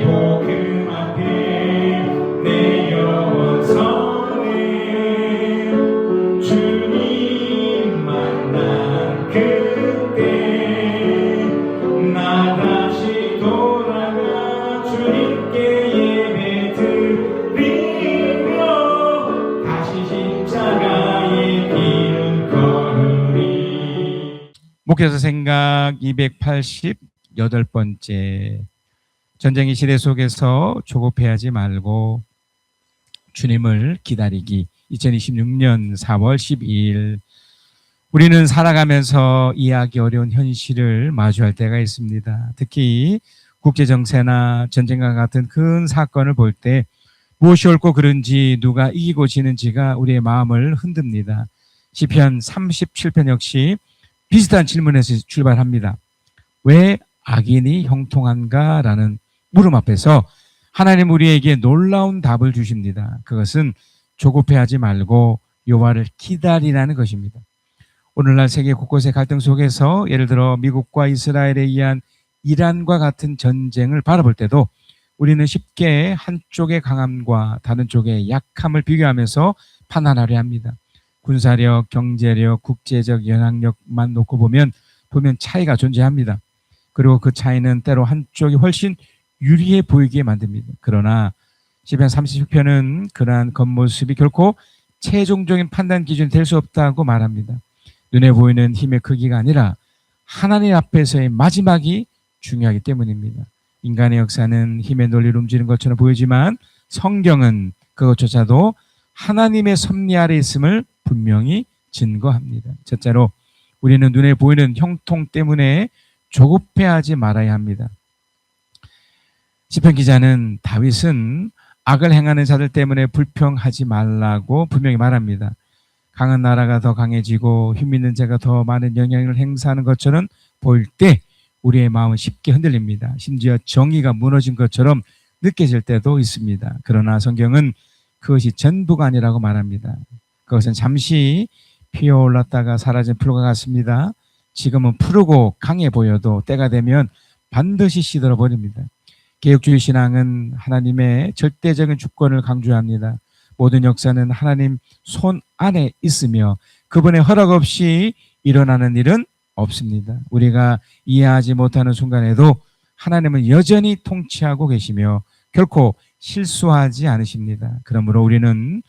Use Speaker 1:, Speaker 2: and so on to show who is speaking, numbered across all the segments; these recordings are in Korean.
Speaker 1: 복음 앞에 내 영혼 서네. 주님 만난 그때 나 다시 돌아가 주님께 예배 드리며 다시 십자가의 길을 걸으리.
Speaker 2: 목회자 생각 288번째. 전쟁의 시대 속에서 조급해하지 말고 주님을 기다리기. 2026년 4월 12일. 우리는 살아가면서 이해하기 어려운 현실을 마주할 때가 있습니다. 특히 국제정세나 전쟁과 같은 큰 사건을 볼 때 무엇이 옳고 그른지, 누가 이기고 지는지가 우리의 마음을 흔듭니다. 시편 37편 역시 비슷한 질문에서 출발합니다. 왜 악인이 형통한가? 라는 물음 앞에서 하나님 우리에게 놀라운 답을 주십니다. 그것은 조급해하지 말고 여호와를 기다리라는 것입니다. 오늘날 세계 곳곳의 갈등 속에서 예를 들어 미국과 이스라엘에 의한 이란과 같은 전쟁을 바라볼 때도 우리는 쉽게 한쪽의 강함과 다른 쪽의 약함을 비교하면서 판단하려 합니다. 군사력, 경제력, 국제적 영향력만 놓고 보면 차이가 존재합니다. 그리고 그 차이는 때로 한쪽이 훨씬 유리해 보이게 만듭니다. 그러나 시편 36편은 그러한 겉모습이 결코 최종적인 판단 기준이 될 수 없다고 말합니다. 눈에 보이는 힘의 크기가 아니라 하나님 앞에서의 마지막이 중요하기 때문입니다. 인간의 역사는 힘의 논리로 움직이는 것처럼 보이지만 성경은 그것조차도 하나님의 섭리 아래 있음을 분명히 증거합니다. 첫째로 우리는 눈에 보이는 형통 때문에 조급해하지 말아야 합니다. 시편 기자는 다윗은 악을 행하는 자들 때문에 불평하지 말라고 분명히 말합니다. 강한 나라가 더 강해지고 힘 있는 자가 더 많은 영향을 행사하는 것처럼 보일 때 우리의 마음은 쉽게 흔들립니다. 심지어 정의가 무너진 것처럼 느껴질 때도 있습니다. 그러나 성경은 그것이 전부가 아니라고 말합니다. 그것은 잠시 피어올랐다가 사라진 풀과 같습니다. 지금은 푸르고 강해 보여도 때가 되면 반드시 시들어 버립니다. 개혁주의 신앙은 하나님의 절대적인 주권을 강조합니다. 모든 역사는 하나님 손 안에 있으며 그분의 허락 없이 일어나는 일은 없습니다. 우리가 이해하지 못하는 순간에도 하나님은 여전히 통치하고 계시며 결코 실수하지 않으십니다. 그러므로 우리는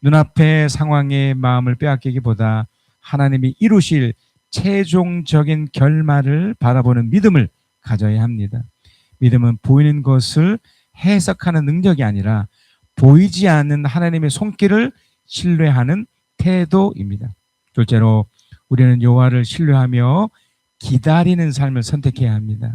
Speaker 2: 눈앞의 상황에 마음을 빼앗기기보다 하나님이 이루실 최종적인 결말을 바라보는 믿음을 가져야 합니다. 믿음은 보이는 것을 해석하는 능력이 아니라 보이지 않는 하나님의 손길을 신뢰하는 태도입니다. 둘째로 우리는 여호와를 신뢰하며 기다리는 삶을 선택해야 합니다.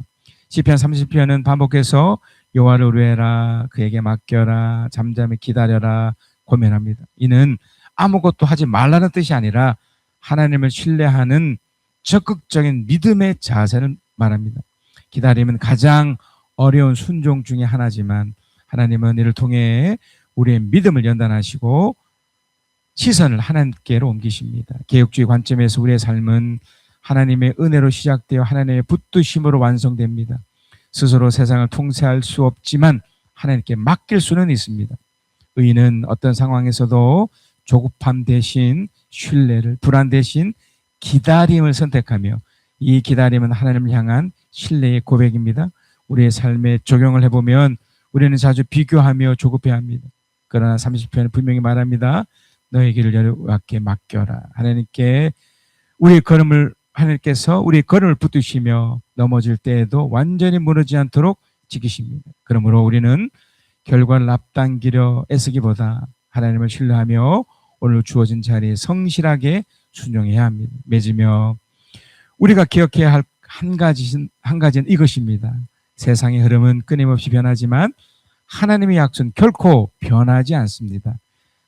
Speaker 2: 시편 30편은 반복해서 여호와를 의뢰해라, 그에게 맡겨라, 잠잠히 기다려라 고면합니다. 이는 아무것도 하지 말라는 뜻이 아니라 하나님을 신뢰하는 적극적인 믿음의 자세를 말합니다. 기다림은 가장 어려운 순종 중에 하나지만 하나님은 이를 통해 우리의 믿음을 연단하시고 시선을 하나님께로 옮기십니다. 개혁주의 관점에서 우리의 삶은 하나님의 은혜로 시작되어 하나님의 붙드심으로 완성됩니다. 스스로 세상을 통제할 수 없지만 하나님께 맡길 수는 있습니다. 의인은 어떤 상황에서도 조급함 대신 신뢰를, 불안 대신 기다림을 선택하며 이 기다림은 하나님을 향한 신뢰의 고백입니다. 우리의 삶에 적용을 해보면 우리는 자주 비교하며 조급해합니다. 그러나 30편은 분명히 말합니다. 너의 길을 여호와께 맡겨라. 하나님께서 우리의 걸음을 붙드시며 넘어질 때에도 완전히 무너지지 않도록 지키십니다. 그러므로 우리는 결과를 앞당기려 애쓰기보다 하나님을 신뢰하며 오늘 주어진 자리에 성실하게 순종해야 합니다. 맺으며 우리가 기억해야 할 한 가지는 이것입니다. 세상의 흐름은 끊임없이 변하지만 하나님의 약속은 결코 변하지 않습니다.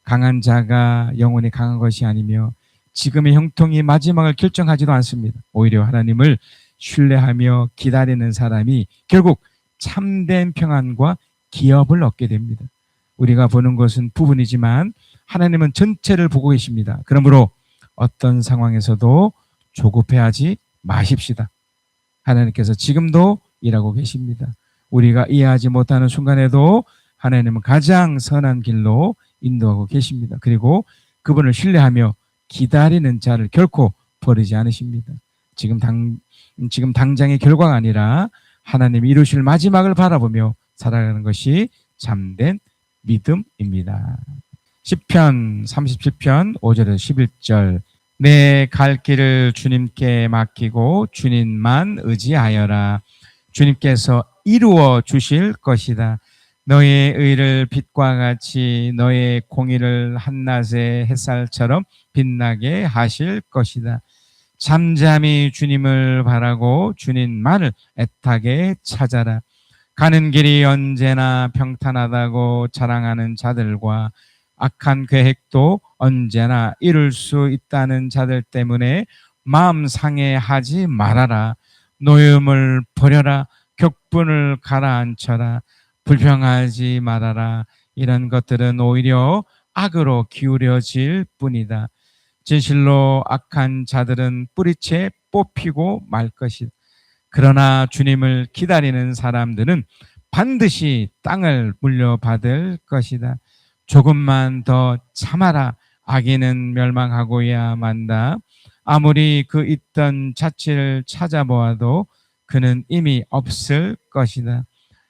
Speaker 2: 강한 자가 영원히 강한 것이 아니며 지금의 형통이 마지막을 결정하지도 않습니다. 오히려 하나님을 신뢰하며 기다리는 사람이 결국 참된 평안과 기업을 얻게 됩니다. 우리가 보는 것은 부분이지만 하나님은 전체를 보고 계십니다. 그러므로 어떤 상황에서도 조급해하지 마십시다. 하나님께서 지금도 일하고 계십니다. 우리가 이해하지 못하는 순간에도 하나님은 가장 선한 길로 인도하고 계십니다. 그리고 그분을 신뢰하며 기다리는 자를 결코 버리지 않으십니다. 지금 당장의 결과가 아니라 하나님이 이루실 마지막을 바라보며 살아가는 것이 참된 믿음입니다. 시편 37편 5절에서 11절 내 갈 길을 주님께 맡기고 주님만 의지하여라. 주님께서 이루어 주실 것이다. 너의 의를 빛과 같이 너의 공의를 한낮의 햇살처럼 빛나게 하실 것이다. 잠잠히 주님을 바라고 주님만을 애타게 찾아라. 가는 길이 언제나 평탄하다고 자랑하는 자들과 악한 계획도 언제나 이룰 수 있다는 자들 때문에 마음 상해하지 말아라. 노염을 버려라. 격분을 가라앉혀라. 불평하지 말아라. 이런 것들은 오히려 악으로 기울여질 뿐이다. 진실로 악한 자들은 뿌리채 뽑히고 말 것이다. 그러나 주님을 기다리는 사람들은 반드시 땅을 물려받을 것이다. 조금만 더 참아라. 악인은 멸망하고야 만다. 아무리 그 있던 자취를 찾아보아도 그는 이미 없을 것이다.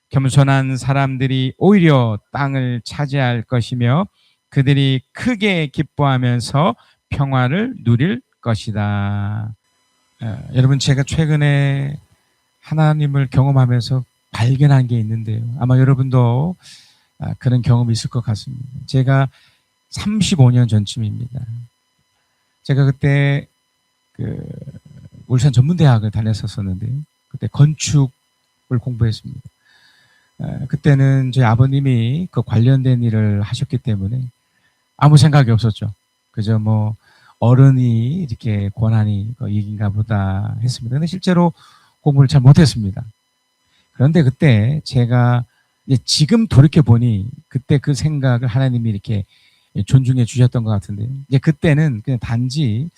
Speaker 2: 겸손한 사람들이 오히려 땅을 차지할 것이며 그들이 크게 기뻐하면서 평화를 누릴 것이다. 여러분, 제가 최근에 하나님을 경험하면서 발견한 게 있는데요. 아마 여러분도 그런 경험이 있을 것 같습니다. 제가 35년 전쯤입니다. 제가 그때 울산 전문대학을 다녔었는데요. 그때 건축을 공부했습니다. 그때는 저희 아버님이 그 관련된 일을 하셨기 때문에 아무 생각이 없었죠. 그저 뭐 어른이 이렇게 권한이 이긴가 보다 했습니다. 근데 실제로 공부를 잘 못했습니다. 그런데 그때 제가 지금 돌이켜 보니 그때 그 생각을 하나님이 이렇게 존중해 주셨던 것 같은데요. 이제 그때는 그냥 단지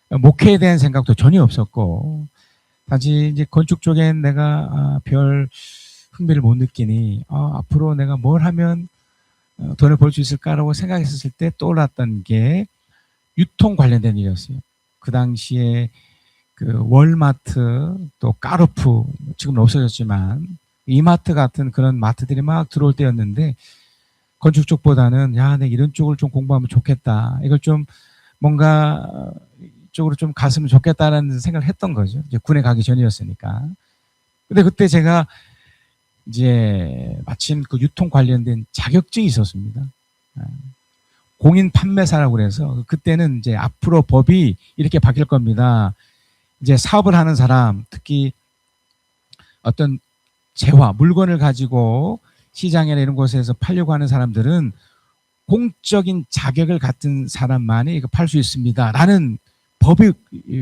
Speaker 2: 목회에 대한 생각도 전혀 없었고, 단지 이제 건축 쪽엔 내가 별 흥미를 못 느끼니 앞으로 내가 뭘 하면 돈을 벌 수 있을까라고 생각했을 때 떠올랐던 게 유통 관련된 일이었어요. 그 당시에 그 월마트 또 까르푸, 지금은 없어졌지만 이마트 같은 그런 마트들이 막 들어올 때였는데, 건축 쪽보다는 내가 이런 쪽을 좀 공부하면 좋겠다. 이걸 좀 뭔가 이쪽으로 좀 갔으면 좋겠다라는 생각을 했던 거죠. 이제 군에 가기 전이었으니까. 근데 그때 제가 이제 마침 그 유통 관련된 자격증이 있었습니다. 공인 판매사라고 그래서 그때는 이제 앞으로 법이 이렇게 바뀔 겁니다. 이제 사업을 하는 사람, 특히 어떤 재화, 물건을 가지고 시장이나 이런 곳에서 팔려고 하는 사람들은 공적인 자격을 갖춘 사람만이 이거 팔 수 있습니다. 라는 법이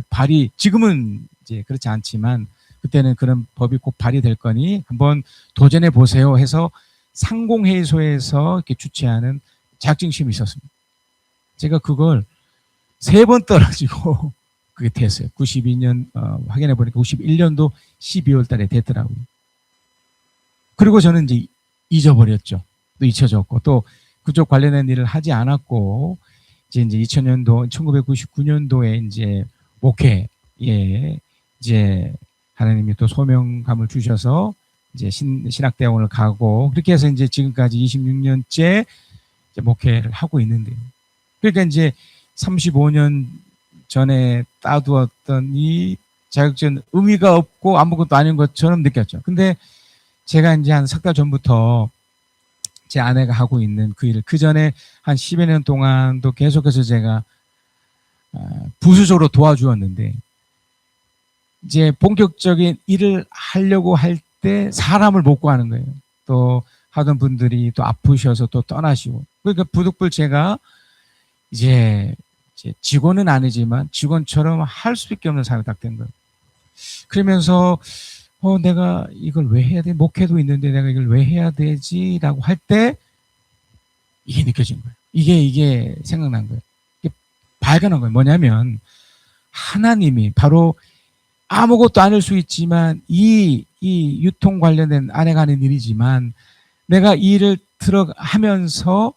Speaker 2: 발의, 지금은 이제 그렇지 않지만 그때는 그런 법이 꼭 발의될 거니 한번 도전해 보세요 해서 상공회의소에서 이렇게 주최하는 자격증 시험이 있었습니다. 제가 그걸 3번 떨어지고 그게 됐어요. 92년 확인해 보니까 91년도 12월 달에 됐더라고요. 그리고 저는 이제 잊어버렸죠. 또 잊혀졌고 또 그쪽 관련된 일을 하지 않았고 이제 2000년도 1999년도에 이제 목회에 이제 하나님이 또 소명감을 주셔서 이제 신학대학원을 가고 그렇게 해서 이제 지금까지 26년째 이제 목회를 하고 있는데요. 그러니까 이제 35년 전에 따두었던 이 자격증 의미가 없고 아무것도 아닌 것처럼 느꼈죠. 근데 제가 이제 한 석 달 전부터 제 아내가 하고 있는 그 일을, 그 전에 한 10여 년 동안도 계속해서 제가 부수적으로 도와주었는데, 이제 본격적인 일을 하려고 할 때 사람을 못 구하는 거예요. 또 하던 분들이 또 아프셔서 또 떠나시고. 그러니까 부득불 제가 이제 직원은 아니지만 직원처럼 할 수밖에 없는 상황이 딱 된 거예요. 그러면서 내가 이걸 왜 해야 돼? 목회도 있는데 내가 이걸 왜 해야 되지? 라고 할 때 이게 느껴진 거예요. 이게 생각난 거예요. 이게 발견한 거예요. 뭐냐면 하나님이 바로 아무것도 아닐 수 있지만 이 유통 관련된 아내가 하는 일이지만 내가 이 일을 들어가면서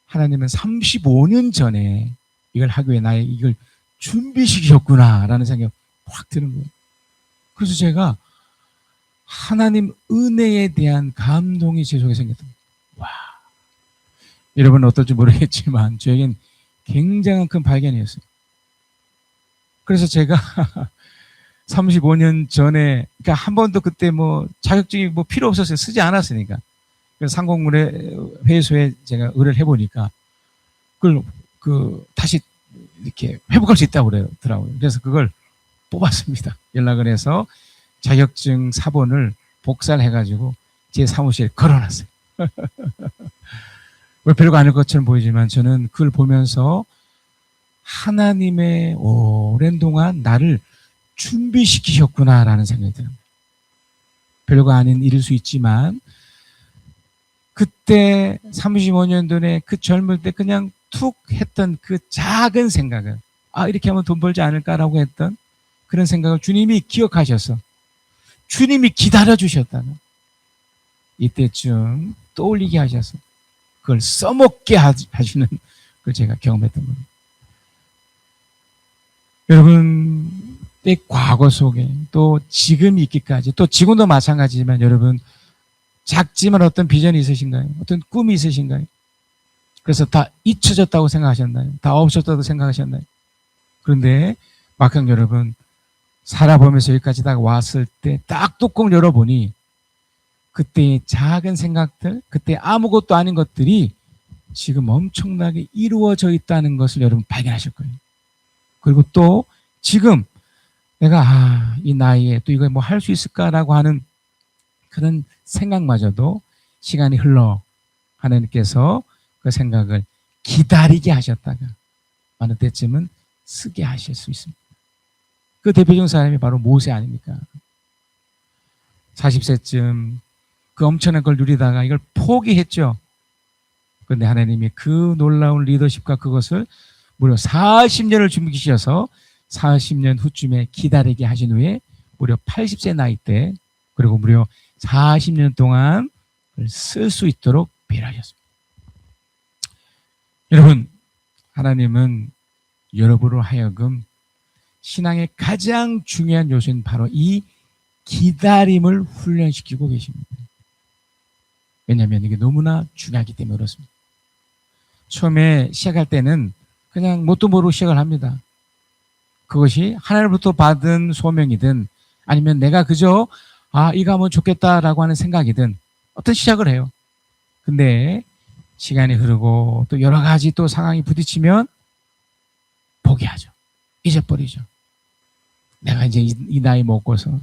Speaker 2: 하나님은 35년 전에 이걸 하기 위해 나의 이걸 준비시키셨구나라는 생각이 확 드는 거예요. 그래서 제가 하나님 은혜에 대한 감동이 제 속에 생겼던 거예요. 와, 여러분은 어떨지 모르겠지만 저에겐 굉장한 큰 발견이었어요. 그래서 제가 35년 전에, 그러니까 한 번도 그때 뭐 자격증이 뭐 필요 없었어요. 쓰지 않았으니까. 그래서 상공회의소에 제가 의뢰를 해보니까 그걸 다시 이렇게 회복할 수 있다고 그러더라고요. 그래서 그걸 뽑았습니다. 연락을 해서 자격증 사본을 복사를 해가지고 제 사무실에 걸어놨어요. 왜 별거 아닐 것처럼 보이지만 저는 그걸 보면서 하나님의 오랜 동안 나를 준비시키셨구나라는 생각이 듭니다. 별거 아닌 일일 수 있지만 그때 35년 전에 그 젊을 때 그냥 툭 했던 그 작은 생각을 이렇게 하면 돈 벌지 않을까라고 했던 그런 생각을 주님이 기억하셔서 주님이 기다려주셨다는 이때쯤 떠올리게 하셔서 그걸 써먹게 하시는 걸 제가 경험했던 겁니다. 여러분, 내 과거 속에 또 지금 있기까지 또 지금도 마찬가지지만 여러분 작지만 어떤 비전이 있으신가요? 어떤 꿈이 있으신가요? 그래서 다 잊혀졌다고 생각하셨나요? 다 없었다고 생각하셨나요? 그런데 막상 여러분 살아보면서 여기까지 딱 왔을 때 딱 뚜껑 열어보니 그때의 작은 생각들, 그때 아무것도 아닌 것들이 지금 엄청나게 이루어져 있다는 것을 여러분 발견하실 거예요. 그리고 또 지금 내가 이 나이에 또 이거 뭐 할 수 있을까라고 하는 그런 생각마저도 시간이 흘러 하나님께서 그 생각을 기다리게 하셨다가 어느 때쯤은 쓰게 하실 수 있습니다. 그 대표적인 사람이 바로 모세 아닙니까? 40세쯤 그 엄청난 걸 누리다가 이걸 포기했죠. 그런데 하나님이 그 놀라운 리더십과 그것을 무려 40년을 준비시켜서 40년 후쯤에 기다리게 하신 후에 무려 80세 나이 때 그리고 무려 40년 동안 쓸 수 있도록 배려하셨습니다. 여러분, 하나님은 여러분으로 하여금 신앙의 가장 중요한 요소인 바로 이 기다림을 훈련시키고 계십니다. 왜냐하면 이게 너무나 중요하기 때문에 그렇습니다. 처음에 시작할 때는 그냥 뭣도 모르고 시작을 합니다. 그것이 하나님부터 받은 소명이든 아니면 내가 그저 이거 하면 좋겠다라고 하는 생각이든 어떤 시작을 해요. 근데 시간이 흐르고 또 여러 가지 또 상황이 부딪히면 포기하죠. 잊어버리죠. 내가 이제 이 나이 먹고서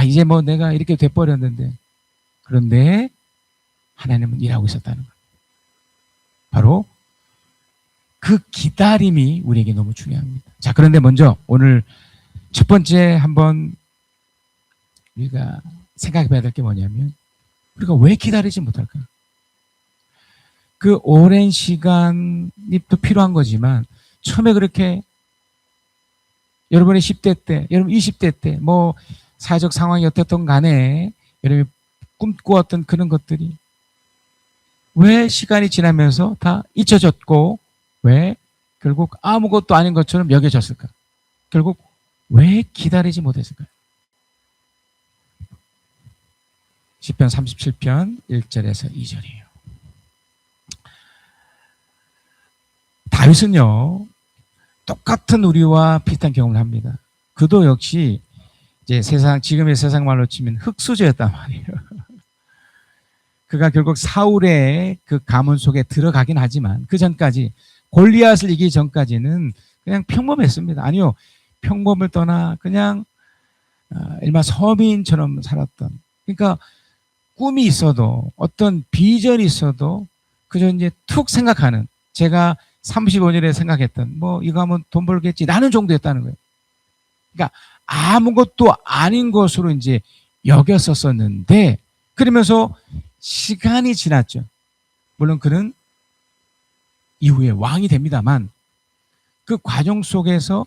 Speaker 2: 이제 뭐 내가 이렇게 돼버렸는데 그런데 하나님은 일하고 있었다는 거예요. 바로 그 기다림이 우리에게 너무 중요합니다. 자, 그런데 먼저 오늘 첫 번째 한번 우리가 생각해 봐야 될 게 뭐냐면 우리가 왜 기다리지 못할까? 그 오랜 시간이 또 필요한 거지만 처음에 그렇게 여러분의 10대 때, 여러분 20대 때 뭐 사회적 상황이 어떻든 간에 여러분이 꿈꾸었던 그런 것들이 왜 시간이 지나면서 다 잊혀졌고 왜 결국 아무것도 아닌 것처럼 여겨졌을까? 결국 왜 기다리지 못했을까요? 시편 37편 1절에서 2절이에요. 다윗은요, 똑같은 우리와 비슷한 경험을 합니다. 그도 역시 이제 지금의 세상 말로 치면 흙수저였단 말이에요. 그가 결국 사울의 그 가문 속에 들어가긴 하지만 그 전까지 골리앗을 이기기 전까지는 그냥 평범했습니다. 아니요, 평범을 떠나 그냥 일반 서민처럼 살았던. 그러니까 꿈이 있어도 어떤 비전이 있어도 그저 이제 툭 생각하는, 제가 35년에 생각했던 뭐 이거 하면 돈 벌겠지 라는 정도였다는 거예요. 그러니까 아무것도 아닌 것으로 이제 여겼었었는데 그러면서 시간이 지났죠. 물론 그는 이후에 왕이 됩니다만 그 과정 속에서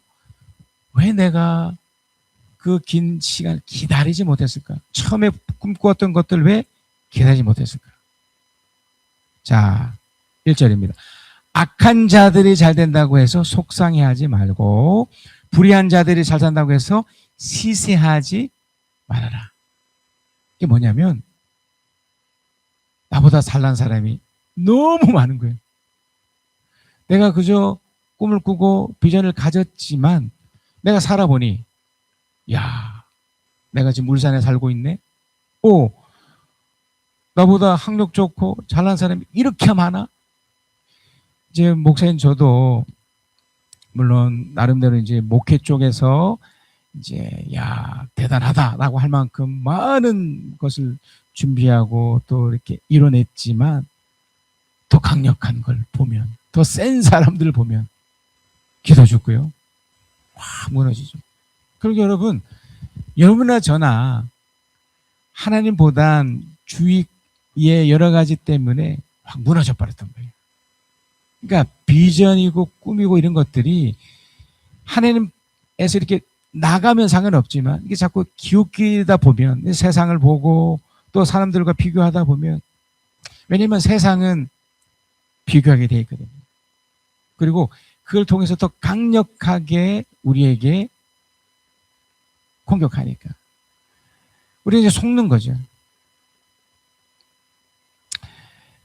Speaker 2: 왜 내가 그 긴 시간 기다리지 못했을까? 처음에 꿈꾸었던 것들 왜 기다리지 못했을까? 자, 1절입니다. 악한 자들이 잘 된다고 해서 속상해하지 말고 불의한 자들이 잘 산다고 해서 시세하지 말아라. 이게 뭐냐면 나보다 잘난 사람이 너무 많은 거예요. 내가 그저 꿈을 꾸고 비전을 가졌지만 내가 살아보니 야, 내가 지금 울산에 살고 있네. 오, 나보다 학력 좋고 잘난 사람이 이렇게 많아? 이제 목사님 저도 물론 나름대로 이제 목회 쪽에서 이제 야, 대단하다라고 할 만큼 많은 것을 준비하고 또 이렇게 이뤄냈지만 더 강력한 걸 보면, 더 센 사람들을 보면 기도 죽고요. 확 무너지죠. 그리고 여러분, 여러분이나 저나 하나님보단 주위의 여러 가지 때문에 확 무너져 버렸던 거예요. 그러니까 비전이고 꿈이고 이런 것들이 하나님에서 이렇게 나가면 상관없지만 이게 자꾸 기웃기다 보면 세상을 보고 또 사람들과 비교하다 보면, 왜냐면 세상은 비교하게 돼 있거든요. 그리고 그걸 통해서 더 강력하게 우리에게 공격하니까 우리는 이제 속는 거죠.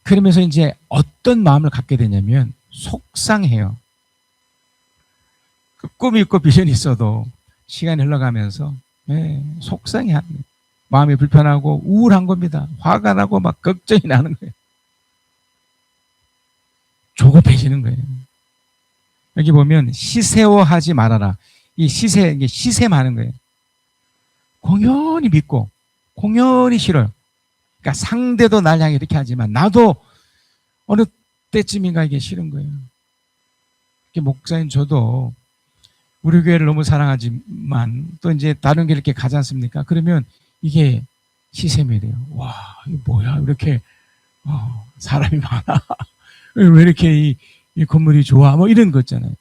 Speaker 2: 그러면서 이제 어떤 마음을 갖게 되냐면 속상해요. 그 꿈이 있고 비전이 있어도 시간이 흘러가면서 속상해하는 거예요. 마음이 불편하고 우울한 겁니다. 화가 나고 막 걱정이 나는 거예요. 조급해지는 거예요. 여기 보면 시세워하지 말아라. 이 시세, 이게 시세하는 거예요. 공연히 믿고 공연히 싫어요. 그러니까 상대도 날 향해 이렇게 하지만 나도 어느 때쯤인가 이게 싫은 거예요. 목사님 저도 우리 교회를 너무 사랑하지만 또 이제 다른 교회 이렇게 가지 않습니까? 그러면 이게 시샘이 돼요. 와, 이게 뭐야? 이렇게 사람이 많아. 왜 이렇게 이 건물이 좋아? 뭐 이런 거 있잖아요.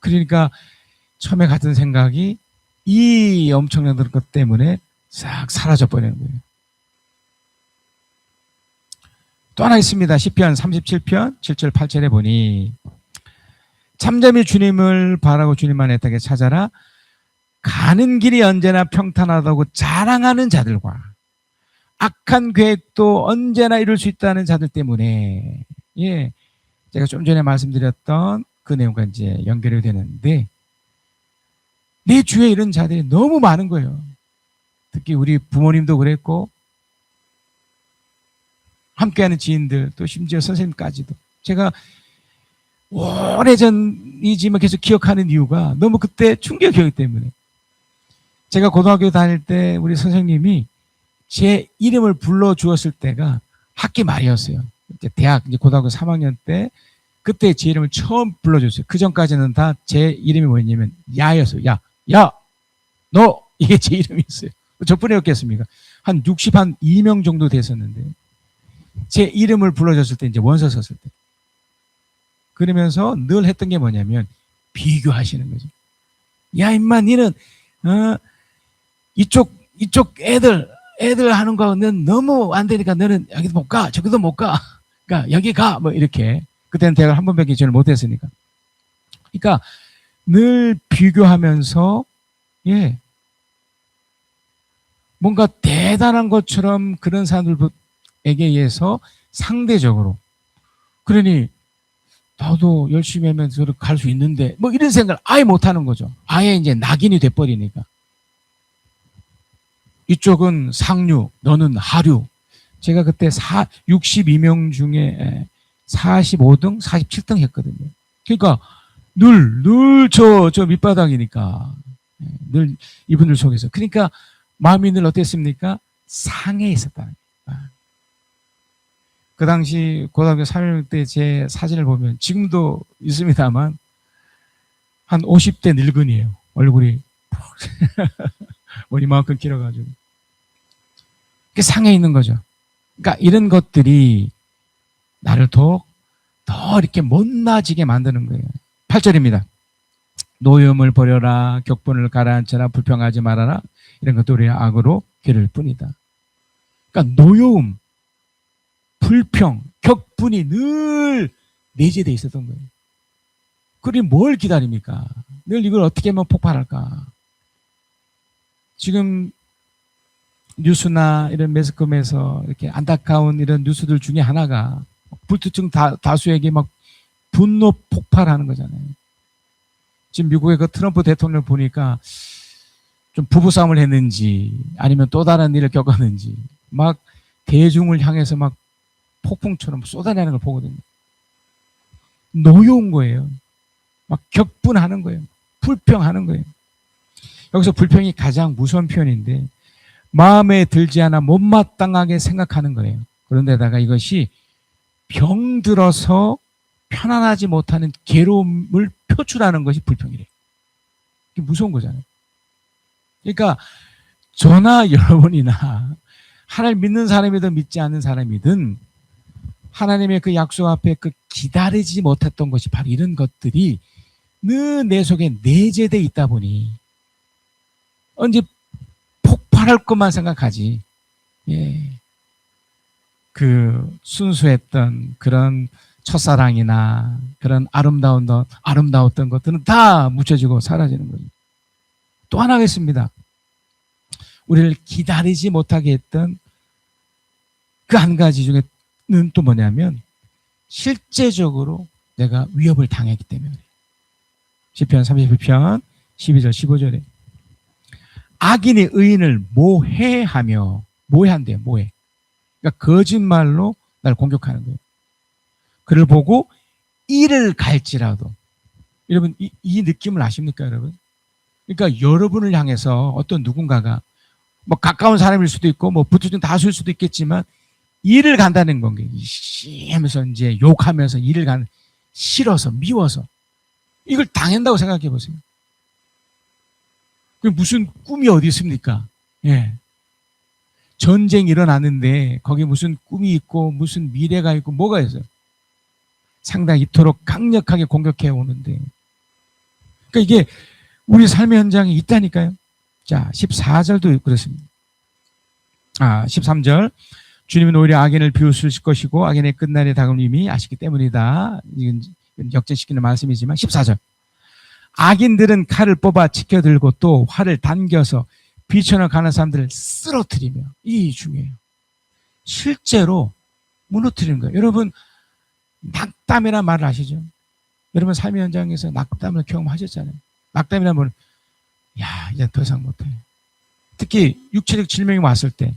Speaker 2: 그러니까 처음에 같은 생각이 이 엄청난 것 때문에 싹 사라져 버리는 거예요. 또 하나 있습니다. 시편 37편 7절 8절에 보니 잠잠히 주님을 바라고 주님만 애타게 찾아라. 가는 길이 언제나 평탄하다고 자랑하는 자들과 악한 계획도 언제나 이룰 수 있다는 자들 때문에, 제가 좀 전에 말씀드렸던 그 내용과 이제 연결이 되는데, 내 주위에 이런 자들이 너무 많은 거예요. 특히 우리 부모님도 그랬고 함께하는 지인들, 또 심지어 선생님까지도. 제가 오래전이지만 계속 기억하는 이유가 너무 그때 충격이었기 때문에. 제가 고등학교 다닐 때 우리 선생님이 제 이름을 불러주었을 때가 학기 말이었어요. 이제 대학, 이제 고등학교 3학년 때 그때 제 이름을 처음 불러줬어요. 그 전까지는 다 제 이름이 뭐였냐면 야였어요. 야, 너! 이게 제 이름이었어요. 저뿐이었겠습니까? 한 62명 정도 됐었는데 제 이름을 불러줬을 때 이제 원서 썼을 때. 그러면서 늘 했던 게 뭐냐면 비교하시는 거죠. 야, 임마, 니는 이쪽 애들 하는 거는 너무 안 되니까 너는 여기도 못 가, 저기도 못 가. 그러니까 여기 가, 뭐 이렇게. 그때는 대학을 한 번밖에 지원을 못 했으니까. 그러니까 늘 비교하면서 뭔가 대단한 것처럼 그런 사람들에게 의해서 상대적으로, 그러니 나도 열심히 하면 갈 수 있는데 뭐 이런 생각을 아예 못 하는 거죠. 아예 이제 낙인이 돼버리니까. 이쪽은 상류, 너는 하류. 제가 그때 62명 중에 45등, 47등 했거든요. 그러니까 늘 저 밑바닥이니까. 늘 이분들 속에서. 그러니까 마음이 늘 어땠습니까? 상해 있었다는 거예요. 그 당시 고등학교 3학년 때 제 사진을 보면 지금도 있습니다만 한 50대 늙은이에요. 얼굴이 머리만큼 길어가지고. 그게 상해 있는 거죠. 그러니까 이런 것들이 나를 더 이렇게 못나지게 만드는 거예요. 8절입니다. 노여움을 버려라, 격분을 가라앉혀라, 불평하지 말아라. 이런 것도 우리의 악으로 기를 뿐이다. 그러니까 노여움, 불평, 격분이 늘 내재되어 있었던 거예요. 그리 뭘 기다립니까? 늘 이걸 어떻게 하면 폭발할까? 지금 뉴스나 이런 매스컴에서 이렇게 안타까운 이런 뉴스들 중에 하나가 불특정 다수에게 막 분노 폭발하는 거잖아요. 지금 미국의 그 트럼프 대통령을 보니까 좀 부부싸움을 했는지 아니면 또 다른 일을 겪었는지 막 대중을 향해서 막 폭풍처럼 쏟아내는 걸 보거든요. 노여운 거예요. 막 격분하는 거예요. 불평하는 거예요. 여기서 불평이 가장 무서운 표현인데 마음에 들지 않아 못마땅하게 생각하는 거예요. 그런데다가 이것이 병들어서 편안하지 못하는 괴로움을 표출하는 것이 불평이래요. 이게 무서운 거잖아요. 그러니까 저나 여러분이나 하나님 믿는 사람이든 믿지 않는 사람이든 하나님의 그 약속 앞에 그 기다리지 못했던 것이 바로 이런 것들이 늘 내 속에 내재되어 있다 보니 언제 폭발할 것만 생각하지. 예. 그 순수했던 그런 첫사랑이나 그런 아름다웠던 것들은 다 묻혀지고 사라지는 거죠. 또 하나 하겠습니다. 우리를 기다리지 못하게 했던 그 한 가지 중에는 또 뭐냐면 실제적으로 내가 위협을 당했기 때문에. 시편 31편 12절 15절에 악인이 의인을 모해하며 모해한대요. 모해. 그러니까 거짓말로 날 공격하는 거예요. 그를 보고 이를 갈지라도. 여러분 이 느낌을 아십니까 여러분? 그러니까 여러분을 향해서 어떤 누군가가 뭐 가까운 사람일 수도 있고 뭐 붙어준 다수일 수도 있겠지만 이를 간다는 건 게 하면서 이제 욕하면서 이를 간 싫어서 미워서 이걸 당한다고 생각해 보세요. 그 무슨 꿈이 어디 있습니까? 예. 전쟁이 일어났는데 거기 무슨 꿈이 있고 무슨 미래가 있고 뭐가 있어요? 상당히 이토록 강력하게 공격해 오는데. 그러니까 이게 우리 삶의 현장에 있다니까요. 자, 14절도 그렇습니다. 13절. 주님은 오히려 악인을 비웃을 것이고 악인의 끝날이 다가옴을 이미 아시기 때문이다. 이건 역전시키는 말씀이지만 14절. 악인들은 칼을 뽑아 치켜들고 또 활을 당겨서 비천을 가는 사람들을 쓰러뜨리며. 이게 중요해요. 실제로 무너뜨리는 거예요. 여러분 낙담이라는 말을 아시죠? 여러분 삶의 현장에서 낙담을 경험하셨잖아요. 낙담이라는 말은 야 이제 더 이상 못해. 특히 육체적 질병이 왔을 때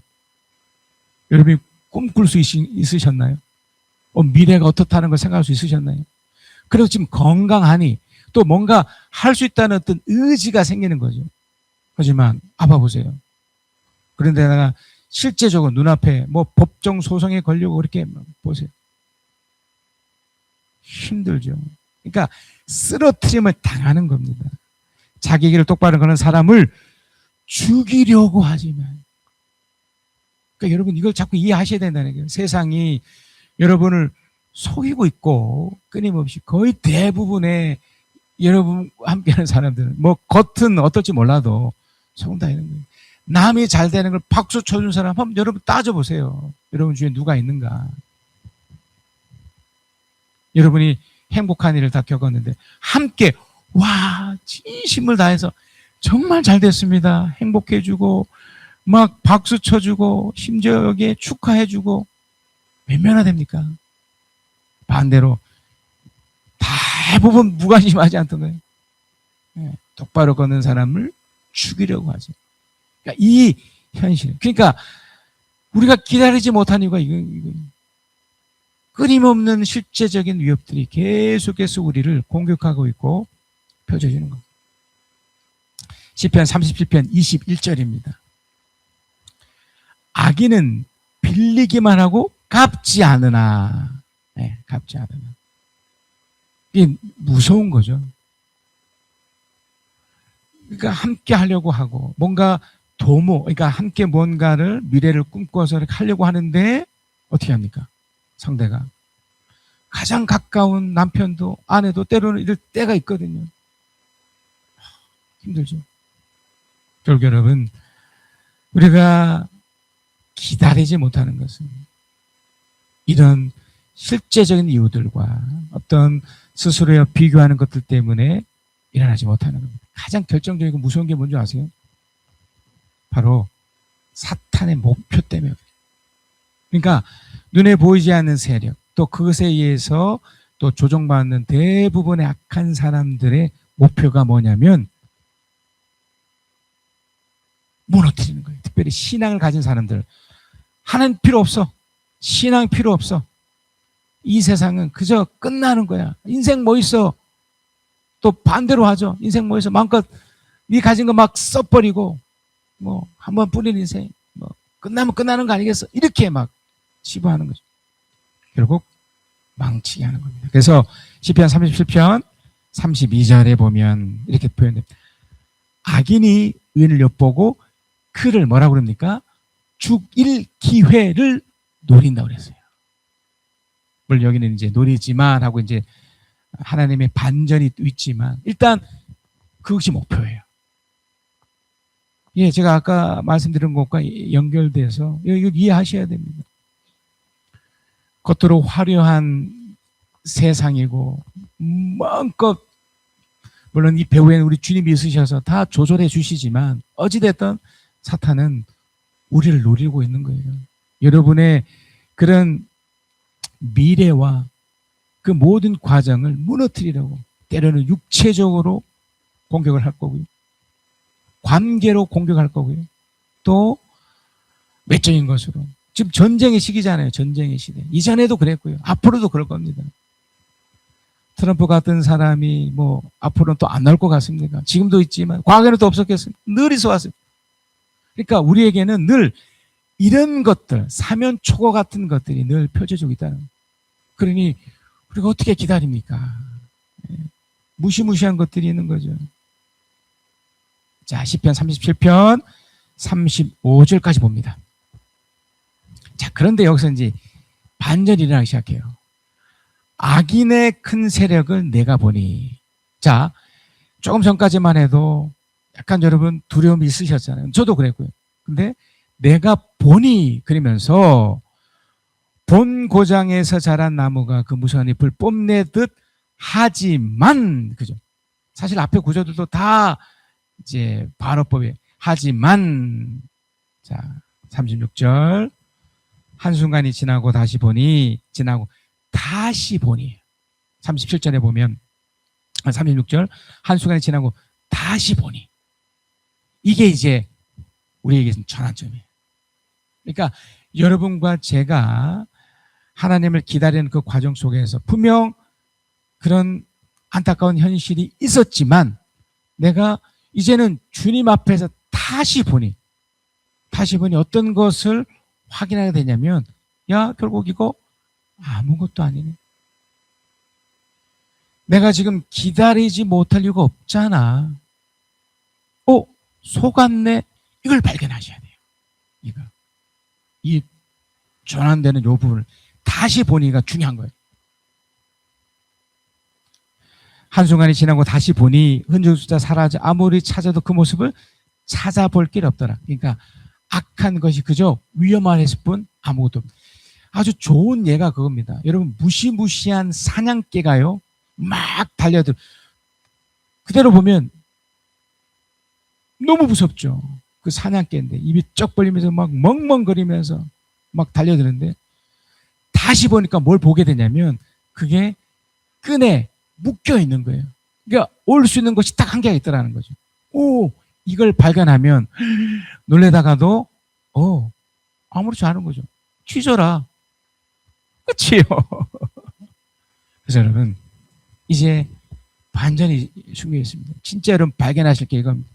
Speaker 2: 여러분이 꿈꿀 수 있으셨나요? 미래가 어떻다는 걸 생각할 수 있으셨나요? 그래서 지금 건강하니 또 뭔가 할 수 있다는 어떤 의지가 생기는 거죠. 하지만 아파 보세요. 그런데 내가 실제적으로 눈앞에 뭐 법정 소송에 걸려고 그렇게 보세요. 힘들죠. 그러니까 쓰러트림을 당하는 겁니다. 자기 길을 똑바로 가는 사람을 죽이려고 하지만. 그러니까 여러분 이걸 자꾸 이해하셔야 된다는 거예요. 세상이 여러분을 속이고 있고 끊임없이 거의 대부분의 여러분 함께하는 사람들은 뭐 겉은 어떨지 몰라도 속은 이런 거예요. 남이 잘 되는 걸 박수 쳐준 사람 한번 여러분 따져보세요. 여러분 중에 누가 있는가. 여러분이 행복한 일을 다 겪었는데 함께 와 진심을 다해서 정말 잘 됐습니다. 행복해주고 막 박수 쳐주고 심지어 여기에 축하해주고 얼마나 됩니까? 반대로 대부분 무관심하지 않던 거예요. 똑바로 걷는 사람을 죽이려고 하죠. 그러니까 이 현실. 그러니까 우리가 기다리지 못한 이유가 이거. 끊임없는 실제적인 위협들이 계속해서 우리를 공격하고 있고 펼쳐지는 겁니다. 시편 37편 21절입니다. 악인은 빌리기만 하고 갚지 않으나. 네, 갚지 않으나. 이게 무서운 거죠. 그러니까 함께 하려고 하고 뭔가 그러니까 함께 뭔가를 미래를 꿈꿔서 이렇게 하려고 하는데 어떻게 합니까? 상대가 가장 가까운 남편도 아내도 때로는 이럴 때가 있거든요. 힘들죠. 결국 여러분, 우리가 기다리지 못하는 것은 이런 실제적인 이유들과 어떤 스스로에 비교하는 것들 때문에 일어나지 못하는 겁니다. 가장 결정적이고 무서운 게 뭔지 아세요? 바로 사탄의 목표 때문에. 그러니까 눈에 보이지 않는 세력, 또 그것에 의해서 또 조종받는 대부분의 악한 사람들의 목표가 뭐냐면 무너뜨리는 거예요. 특별히 신앙을 가진 사람들. 하나님 필요 없어. 신앙 필요 없어. 이 세상은 그저 끝나는 거야. 인생 뭐 있어? 또 반대로 하죠. 인생 뭐 있어? 마음껏 네 가진 거 막 써버리고 뭐 한번 뿌린 인생 뭐 끝나면 끝나는 거 아니겠어? 이렇게 막 치부하는 거죠. 결국 망치게 하는 겁니다. 그래서 시편 37편 32절에 보면 이렇게 표현됩니다. 악인이 의인을 엿보고 그를 뭐라고 그럽니까? 죽일 기회를 노린다고 그랬어요. 물론 여기는 이제 노리지만 하고 이제 하나님의 반전이 있지만 일단 그것이 목표예요. 예, 제가 아까 말씀드린 것과 연결돼서 이걸 이해하셔야 됩니다. 겉으로 화려한 세상이고 마음껏 물론 이 배후에는 우리 주님이 있으셔서 다 조절해 주시지만 어찌됐든 사탄은 우리를 노리고 있는 거예요. 여러분의 그런 미래와 그 모든 과정을 무너뜨리려고 때로는 육체적으로 공격을 할 거고요. 관계로 공격할 거고요. 또 외적인 것으로. 지금 전쟁의 시기잖아요. 전쟁의 시대. 이전에도 그랬고요. 앞으로도 그럴 겁니다. 트럼프 같은 사람이 뭐 앞으로는 또 안 나올 것 같습니까? 지금도 있지만 과거에는 또 없었겠습니까? 늘 있어 왔어요. 그러니까 우리에게는 늘 이런 것들, 사면 초고 같은 것들이 늘 펼쳐지고 있다는 거예요. 그러니 우리가 어떻게 기다립니까? 무시무시한 것들이 있는 거죠. 자, 시편 37편 35절까지 봅니다. 자, 그런데 여기서 이제 반전이 일어나기 시작해요. 악인의 큰 세력을 내가 보니. 자, 조금 전까지만 해도 약간 여러분 두려움이 있으셨잖아요. 저도 그랬고요. 근데 내가 보니 그러면서 본 고장에서 자란 나무가 그 무성한 잎을 뽐내듯 하지만, 그죠? 사실 앞에 구조들도 다 이제 반어법이에요. 하지만, 자, 36절. 한순간이 지나고 다시 보니, 지나고 다시 보니. 37절에 보면, 36절. 한순간이 지나고 다시 보니. 이게 이제 우리에게는 전환점이에요. 그러니까 여러분과 제가 하나님을 기다리는 그 과정 속에서 분명 그런 안타까운 현실이 있었지만 내가 이제는 주님 앞에서 다시 보니 어떤 것을 확인하게 되냐면 야, 결국 이거 아무것도 아니네. 내가 지금 기다리지 못할 이유가 없잖아. 속았네. 이걸 발견하셔야 돼요. 이 전환되는 요 부분을 다시 보니가 중요한 거예요. 한순간이 지나고 다시 보니 흔적조차 사라져 아무리 찾아도 그 모습을 찾아볼 길 없더라. 그러니까 악한 것이 그저 위험만 했을 뿐 아무것도 없다. 아주 좋은 예가 그겁니다. 여러분 무시무시한 사냥개가요 막 달려들 그대로 보면 너무 무섭죠. 그 사냥개인데 입이 쩍 벌리면서 막 멍멍거리면서 막 달려드는데 다시 보니까 뭘 보게 되냐면 그게 끈에 묶여 있는 거예요. 그러니까 올 수 있는 것이 딱 한 개가 있더라는 거죠. 이걸 발견하면 놀래다가도 아무렇지 않은 거죠. 취소라. 끝이에요. 그래서 여러분 이제 반전이 숨겨 있습니다. 진짜 여러분 발견하실 게 이겁니다.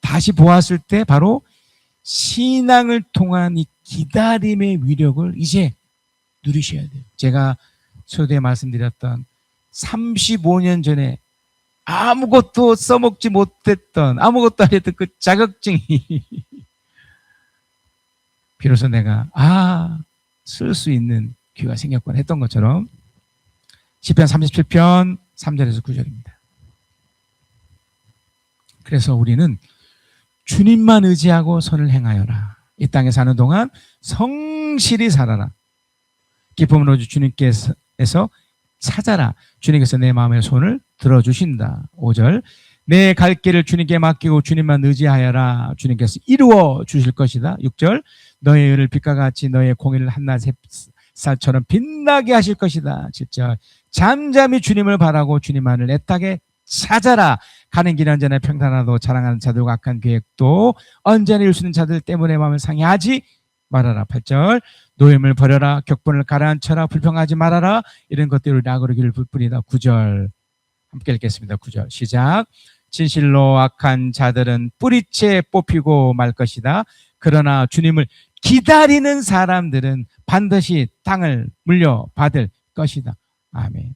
Speaker 2: 다시 보았을 때 바로 신앙을 통한 이 기다림의 위력을 이제 누리셔야 돼요. 제가 초대에 말씀드렸던 35년 전에 아무것도 써먹지 못했던 아무것도 안 했던 그 자격증이 비로소 내가 쓸 수 있는 기회가 생겼구나 했던 것처럼 시편 37편 3절에서 9절입니다. 그래서 우리는 주님만 의지하고 선을 행하여라. 이 땅에 사는 동안 성실히 살아라. 기쁨으로 주님께서 찾아라. 주님께서 내 마음의 손을 들어주신다. 5절 내 갈 길을 주님께 맡기고 주님만 의지하여라. 주님께서 이루어 주실 것이다. 6절 너의 의를 빛과 같이 너의 공의를 한낮 햇살처럼 빛나게 하실 것이다. 7절 잠잠히 주님을 바라고 주님만을 애타게 찾아라. 가는 길 언제나 평탄하도 자랑하는 자들과 악한 계획도 언제나 이룰 수 있는 자들 때문에 마음을 상해하지 말아라. 8절 노임을 버려라. 격분을 가라앉혀라. 불평하지 말아라. 이런 것들을 악으로 길을 불뿐이다. 9절 함께 읽겠습니다. 9절 시작. 진실로 악한 자들은 뿌리채 뽑히고 말 것이다. 그러나 주님을 기다리는 사람들은 반드시 땅을 물려받을 것이다. 아멘.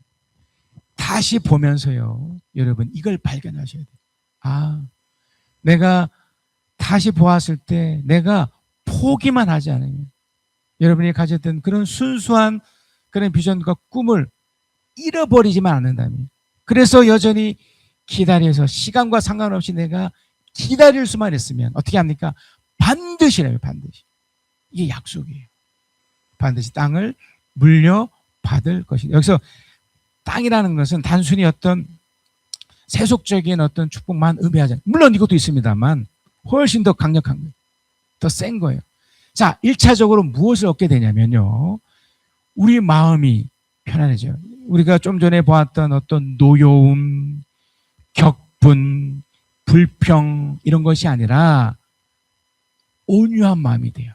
Speaker 2: 다시 보면서요, 여러분 이걸 발견하셔야 돼요. 아, 내가 다시 보았을 때 내가 포기만 하지 않으면 여러분이 가졌던 그런 순수한 그런 비전과 꿈을 잃어버리지만 않는다면, 그래서 여전히 기다려서 시간과 상관없이 내가 기다릴 수만 있으면 어떻게 합니까? 반드시래요. 반드시. 이게 약속이에요. 반드시 땅을 물려받을 것이다. 여기서 땅이라는 것은 단순히 어떤 세속적인 어떤 축복만 의미하지 않아요. 물론 이것도 있습니다만 훨씬 더 강력한 거예요. 더 센 거예요. 자, 1차적으로 무엇을 얻게 되냐면요, 우리 마음이 편안해져요. 우리가 좀 전에 보았던 어떤 노여움, 격분, 불평 이런 것이 아니라 온유한 마음이 돼요.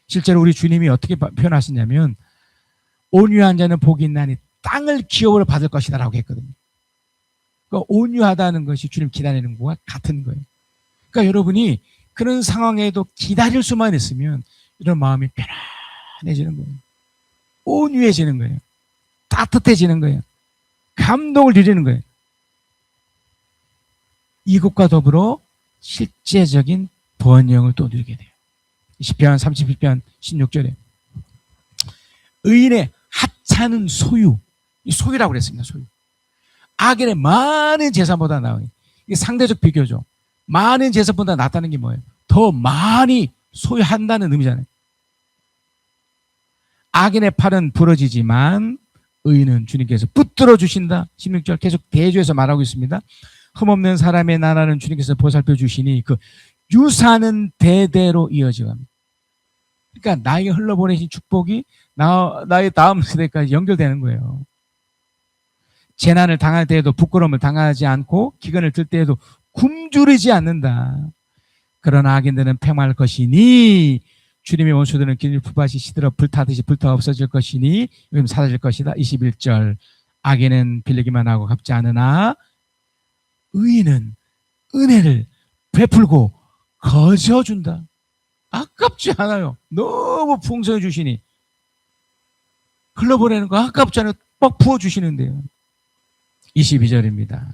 Speaker 2: 실제로 우리 주님이 어떻게 표현하시냐면 온유한 자는 복이 있나니 땅을 기업으로 받을 것이다 라고 했거든요. 그러니까 온유하다는 것이 주님 기다리는 것과 같은 거예요. 그러니까 여러분이 그런 상황에도 기다릴 수만 있으면 이런 마음이 편안해지는 거예요. 온유해지는 거예요. 따뜻해지는 거예요. 감동을 누리는 거예요. 이것과 더불어 실제적인 번영을 또 누리게 돼요. 시편 37편 16절에 의인의 하찮은 소유, 이 소유라고 그랬습니다. 소유. 악인의 많은 재산보다 나아요. 이게 상대적 비교죠. 많은 재산보다 낫다는 게 뭐예요? 더 많이 소유한다는 의미잖아요. 악인의 팔은 부러지지만 의인은 주님께서 붙들어 주신다. 16절 계속 대조해서 말하고 있습니다. 흠없는 사람의 나라는 주님께서 보살펴 주시니 그 유산은 대대로 이어지고 합니다. 그러니까 나에게 흘러보내신 축복이 나의 다음 세대까지 연결되는 거예요. 재난을 당할 때에도 부끄러움을 당하지 않고 기근을 들 때에도 굶주리지 않는다. 그러나 악인들은 패망할 것이니 주님의 원수들은 길을 푸밭이 시들어 불타듯이 불타 없어질 것이니 사라질 것이다. 21절 악인은 빌리기만 하고 갚지 않으나 의인은 은혜를 베풀고 거저준다. 아깝지 않아요. 너무 풍성해 주시니 흘러보내는 거 아깝지 않아요. 뻑 부어주시는데요. 22절입니다.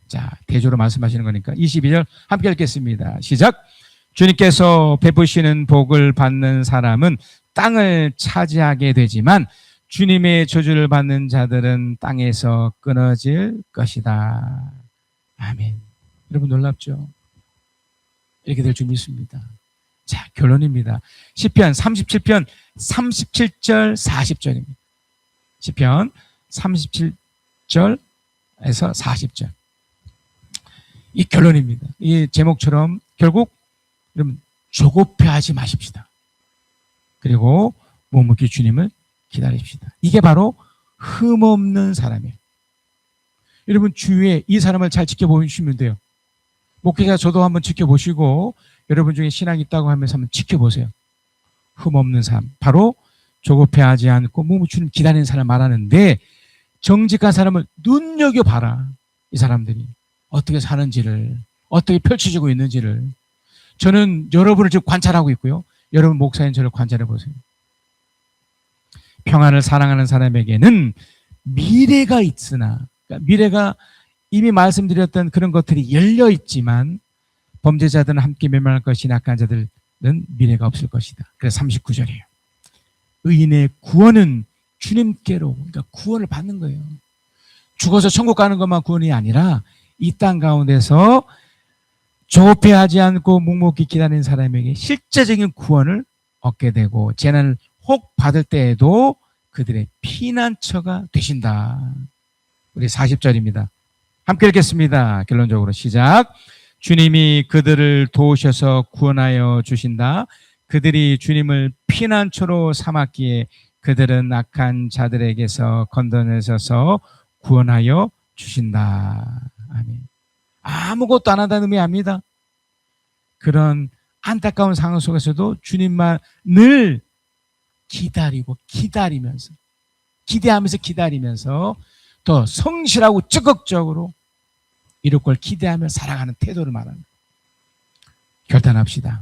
Speaker 2: 자, 대조로 말씀하시는 거니까 22절 함께 읽겠습니다. 시작. 주님께서 베푸시는 복을 받는 사람은 땅을 차지하게 되지만 주님의 저주를 받는 자들은 땅에서 끊어질 것이다. 아멘. 여러분 놀랍죠? 이렇게 될 줄 믿습니다. 자, 결론입니다. 시편 37편 37절 40절입니다. 시편 37절에서 40절. 이 결론입니다. 이 제목처럼 결국 여러분 조급해하지 마십시다. 그리고 묵묵히 주님을 기다립시다. 이게 바로 흠없는 사람이에요. 여러분 주위에 이 사람을 잘 지켜보시면 돼요. 목회자 저도 한번 지켜보시고 여러분 중에 신앙이 있다고 하면서 한번 지켜보세요. 흠없는 삶, 바로 조급해하지 않고 묵묵히 주님 기다리는 사람 말하는데 정직한 사람을 눈여겨봐라. 이 사람들이 어떻게 사는지를, 어떻게 펼쳐지고 있는지를. 저는 여러분을 지금 관찰하고 있고요. 여러분 목사님 저를 관찰해 보세요. 평안을 사랑하는 사람에게는 미래가 있으나, 그러니까 미래가 이미 말씀드렸던 그런 것들이 열려 있지만 범죄자들은 함께 멸망할 것이나 악한 자들은 미래가 없을 것이다. 그래서 39절이에요. 의인의 구원은 주님께로, 그러니까 구원을 받는 거예요. 죽어서 천국 가는 것만 구원이 아니라 이 땅 가운데서 조급해하지 않고 묵묵히 기다리는 사람에게 실제적인 구원을 얻게 되고 재난을 혹 받을 때에도 그들의 피난처가 되신다. 우리 40절입니다. 함께 읽겠습니다. 결론적으로 시작. 주님이 그들을 도우셔서 구원하여 주신다. 그들이 주님을 피난처로 삼았기에 그들은 악한 자들에게서 건져내셔서 구원하여 주신다. 아멘. 아무것도 안 한다는 의미 압니다. 그런 안타까운 상황 속에서도 주님만 늘 기다리면서 기대하면서 더 성실하고 적극적으로 이룰 걸 기대하며 살아가는 태도를 말합니다. 결단합시다.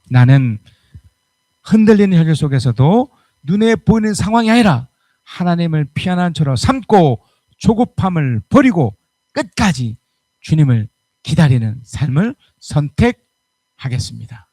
Speaker 2: 나는 흔들리는 현실 속에서도 눈에 보이는 상황이 아니라 하나님을 피난처로 삼고 조급함을 버리고 끝까지 주님을 기다리는 삶을 선택하겠습니다.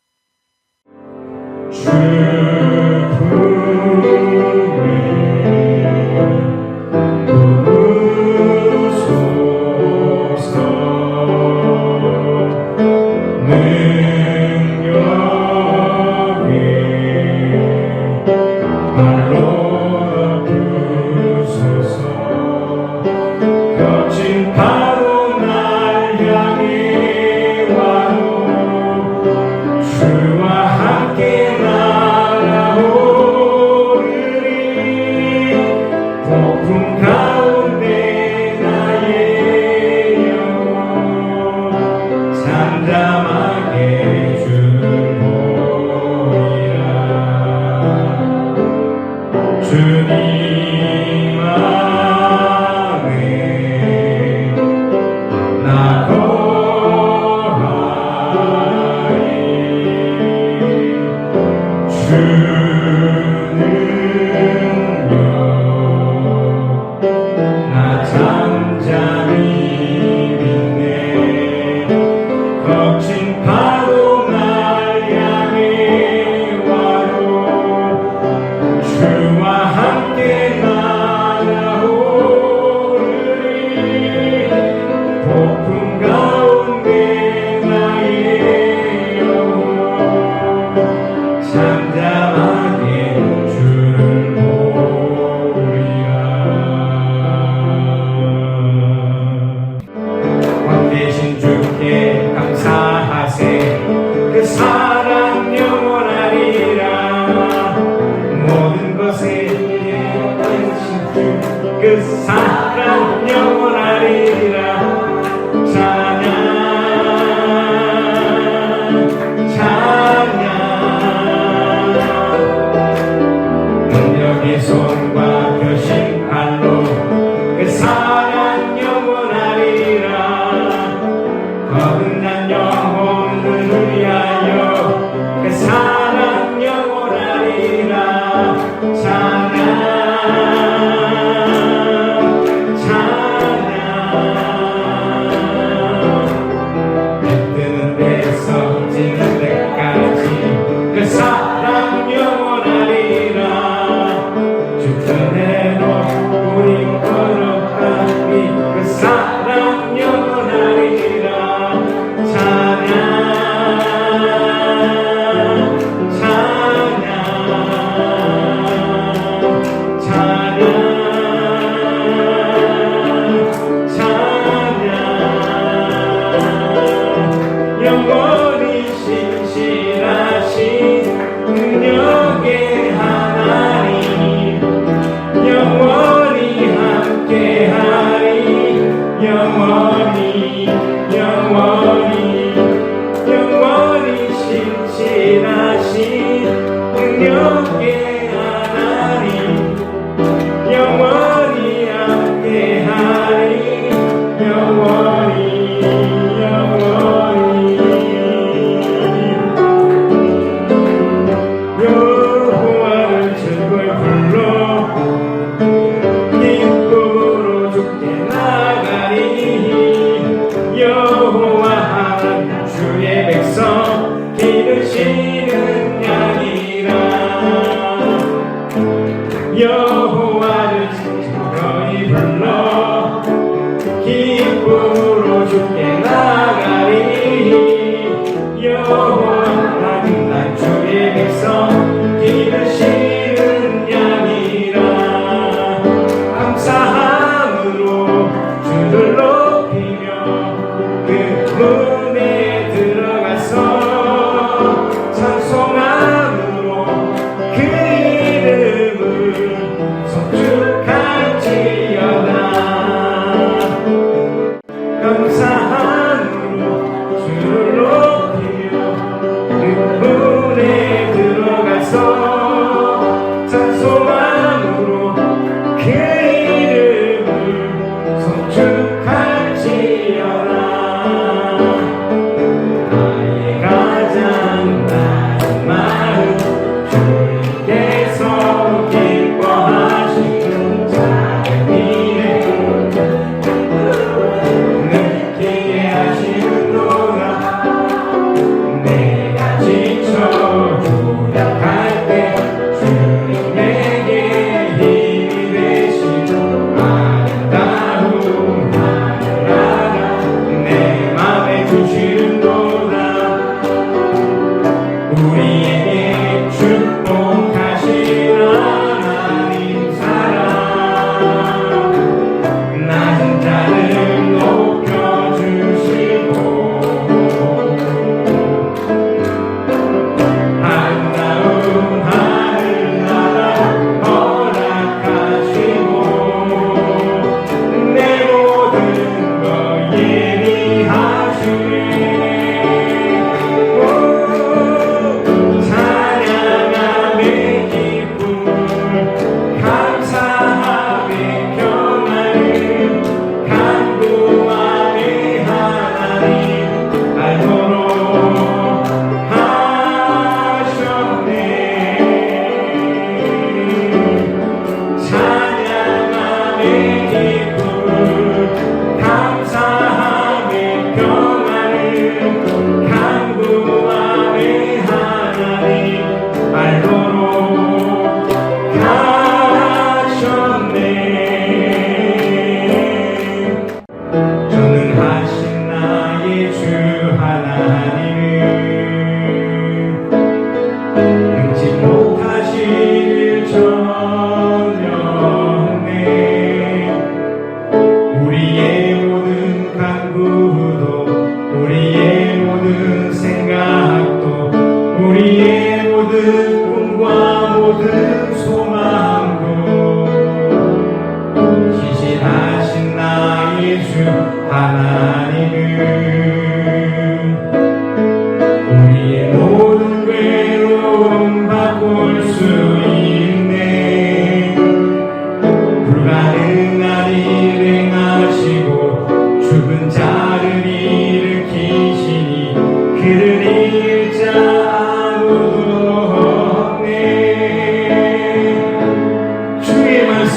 Speaker 1: 기르시는 양이라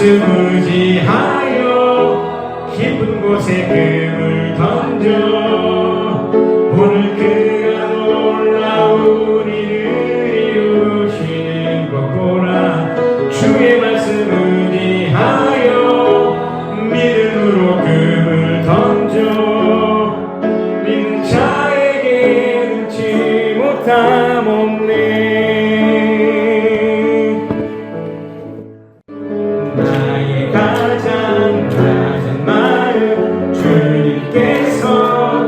Speaker 1: 말씀 의지하여 깊은 곳에 금을 던져 오늘 그가 놀라우리를 이루시는 것 보라. 주의 말씀 의지하여 믿음으로 금을 던져 믿는 자에게 능치 못함 없네. 나의 가장 낮은 마음 주님께서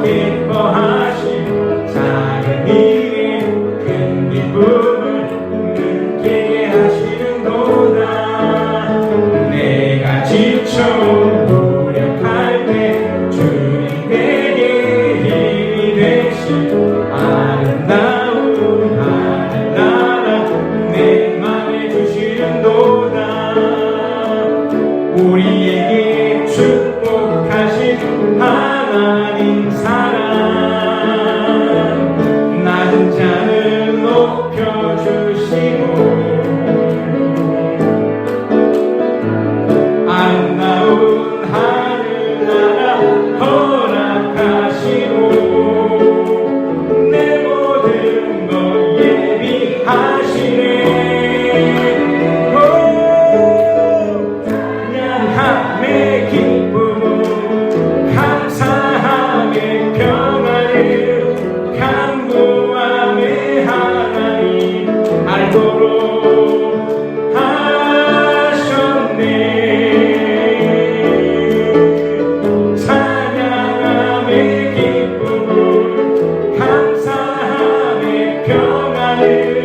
Speaker 1: 기뻐하신 작은 일에 큰 기쁨을 느끼게 하시는도다. 내가 지쳐 무력할 때 주님 내게 힘이 되신 아름다운 하늘나라 내 맘에 주시는도다. 우리에게 축복하신 하나님 사랑 낮은 자를 높여주시고 아름다운 하늘나라 허락하시고 내 모든 것 예비하시네. 찬양함의 기쁨 감사함의 평안을 간구함의 하나님 알도록 하셨네. 찬양함의 기쁨 감사함의 평안을